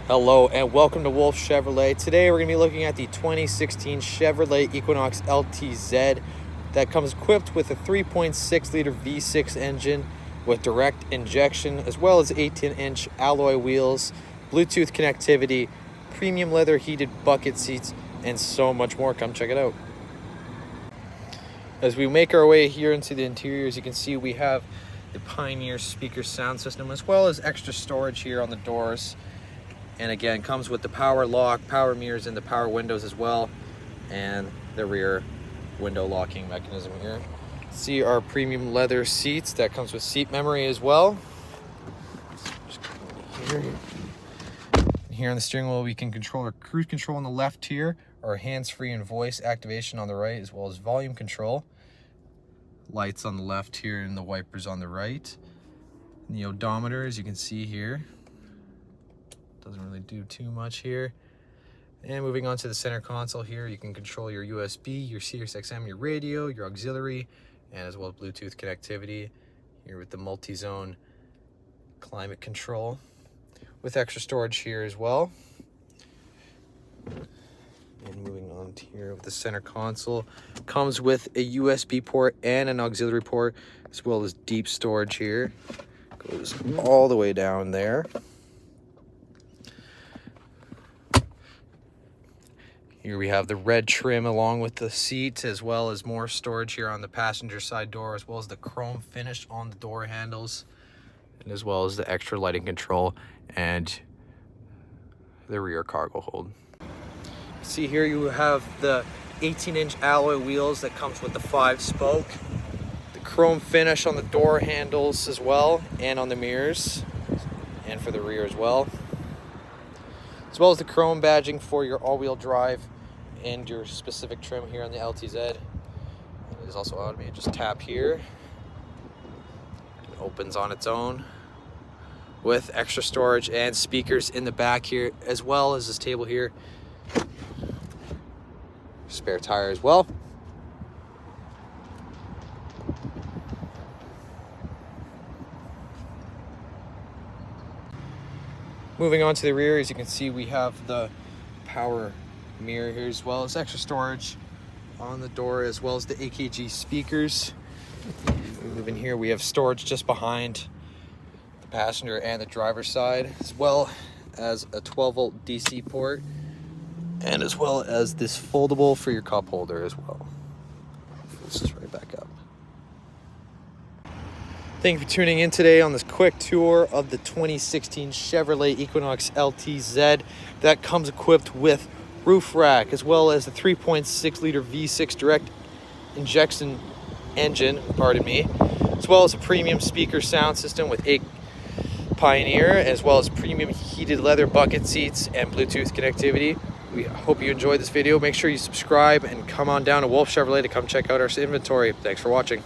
Hello and welcome to Wolfe Chevrolet. Today we're going to be looking at the 2016 Chevrolet Equinox LTZ that comes equipped with a 3.6 liter V6 engine with direct injection, as well as 18-inch alloy wheels, Bluetooth connectivity, premium leather heated bucket seats, and so much more. Come check it out. As we make our way here into the interior, as you can see, we have the Pioneer speaker sound system, as well as extra storage here on the doors. And again, comes with the power lock, power mirrors, and the power windows as well, and the rear window locking mechanism here. See our premium leather seats that comes with seat memory as well. Here on the steering wheel, we can control our cruise control on the left here, our hands-free and voice activation on the right, as well as volume control. Lights on the left here and the wipers on the right. And the odometer, as you can see here, doesn't really do too much here. And moving on to the center console here, you can control your USB, your Sirius XM, your radio, your auxiliary, and as well as Bluetooth connectivity here with the multi-zone climate control with extra storage here as well. And moving on to here with the center console, comes with a USB port and an auxiliary port, as well as deep storage here. Goes all the way down there. Here we have the red trim along with the seat, as well as more storage here on the passenger side door, as well as the chrome finish on the door handles, and as well as the extra lighting control and the rear cargo hold. See here you have the 18-inch alloy wheels that comes with the 5-spoke, the chrome finish on the door handles as well, and on the mirrors, and for the rear as well as the chrome badging for your all-wheel drive and your specific trim here on the LTZ. It is also automated. Just tap here. It opens on its own with extra storage and speakers in the back here, as well as this table here. Spare tire as well. Moving on to the rear, as you can see, we have the power mirror here, as well as extra storage on the door, as well as the AKG speakers. Moving here, we have storage just behind the passenger and the driver's side, as well as a 12-volt DC port, and as well as this foldable for your cup holder as well. This is right back up. Thank you for tuning in today on this quick tour of the 2016 Chevrolet Equinox LTZ that comes equipped with roof rack, as well as the 3.6 liter V6 direct injection engine, as well as a premium speaker sound system with a Pioneer, as well as premium heated leather bucket seats and Bluetooth connectivity. We hope you enjoyed this video. Make sure you subscribe and come on down to Wolfe Chevrolet to come check out our inventory. Thanks for watching.